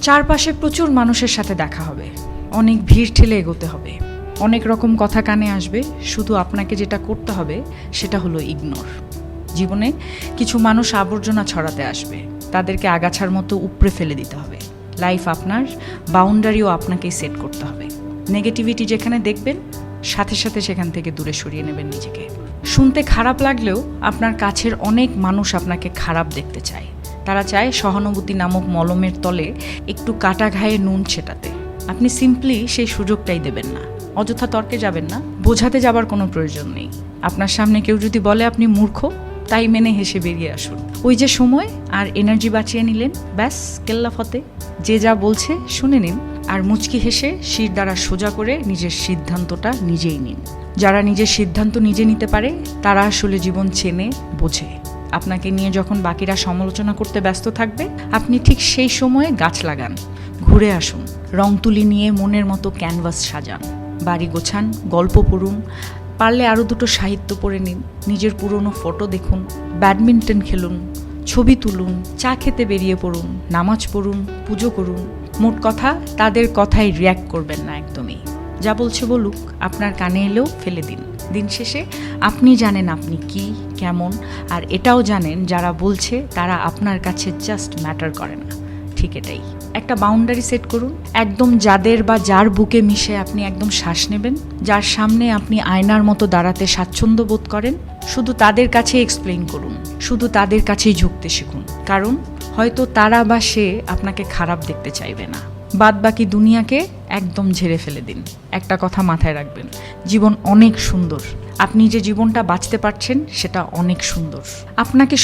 চারপাশে প্রচুর মানুষের সাথে দেখা হবে, অনেক ভিড় ঠেলে এগোতে হবে, অনেক রকম কথা কানে আসবে। শুধু আপনাকে যেটা করতে হবে সেটা হলো ইগনোর। জীবনে কিছু মানুষ আবর্জনা ছড়াতে আসবে, তাদেরকে আগাছার মতো উপড়ে ফেলে দিতে হবে। লাইফ আপনার, বাউন্ডারিও আপনাকেই সেট করতে হবে। নেগেটিভিটি যেখানে দেখবেন সাথে সাথে সেখান থেকে দূরে সরিয়ে নেবেন নিজেকে। শুনতে খারাপ লাগলেও আপনার কাছের অনেক মানুষ আপনাকে খারাপ দেখতে চায়। তারা চায় সহানুভূতি নামক মলমের তলে একটু কাটা ঘায়ে নুন ছেটাতে। আপনি সিম্পলি সেই সুযোগটাই দেবেন না। অযথা তর্কে যাবেন না, বোঝাতে যাবার কোনো প্রয়োজন নেই। আপনার সামনে কেউ যদি বলে আপনি মূর্খ, তাই মেনে হেসে বেরিয়ে আসুন। ওই যে সময় আর এনার্জি বাঁচিয়ে নিলেন, ব্যাস কেল্লা ফতে। যে যা বলছে শুনে নিন, আর মুচকি হেসে শির দ্বারা সোজা করে নিজের সিদ্ধান্তটা নিজেই নিন। যারা নিজের সিদ্ধান্ত নিজে নিতে পারে তারা আসলে জীবন চেনে, বোঝে। আপনাকে নিয়ে যখন বাকিরা সমালোচনা করতে ব্যস্ত থাকবে, আপনি ঠিক সেই সময়ে গাছ লাগান, ঘুরে আসুন, রং তুলি নিয়ে মনের মতো ক্যানভাস সাজান, বাড়ি গোছান, গল্প পড়ুন, পারলে আরও দুটো সাহিত্য পড়ে নিন, নিজের পুরনো ফটো দেখুন, ব্যাডমিন্টন খেলুন, ছবি তুলুন, চা খেতে বেরিয়ে পড়ুন, নামাজ পড়ুন, পুজো করুন। মোট কথা, তাদের কথায় রিয়্যাক্ট করবেন না একদমই। যা বলছে বলুক, আপনার কানে এলেও ফেলে দিন। দিন শেষে আপনি জানেন আপনি কি, কেমন, আর এটাও জানেন যারা বলছে তারা আপনার কাছে জাস্ট ম্যাটার করে না। ঠিক এটাই। একটা বাউন্ডারি সেট করুন, একদম যাদের বা যার বুকে মিশে আপনি একদম শ্বাস নেবেন, যার সামনে আপনি আয়নার মতো দাঁড়াতে স্বাচ্ছন্দ্য বোধ করেন, শুধু তাদের কাছে এক্সপ্লেইন করুন, শুধু তাদের কাছেই ঝুঁকতে শিখুন। কারণ হয়তো তারা বা সে আপনাকে খারাপ দেখতে চাইবে না। বাদ বাকি দুনিয়াকে একদম ঝেড়ে ফেলে দিন। একটা কথা মাথায় রাখবেন, জীবন অনেক সুন্দর। আপনি যে জীবনটা বাঁচতে পারছেন সেটা অনেক সুন্দর। আপনাকে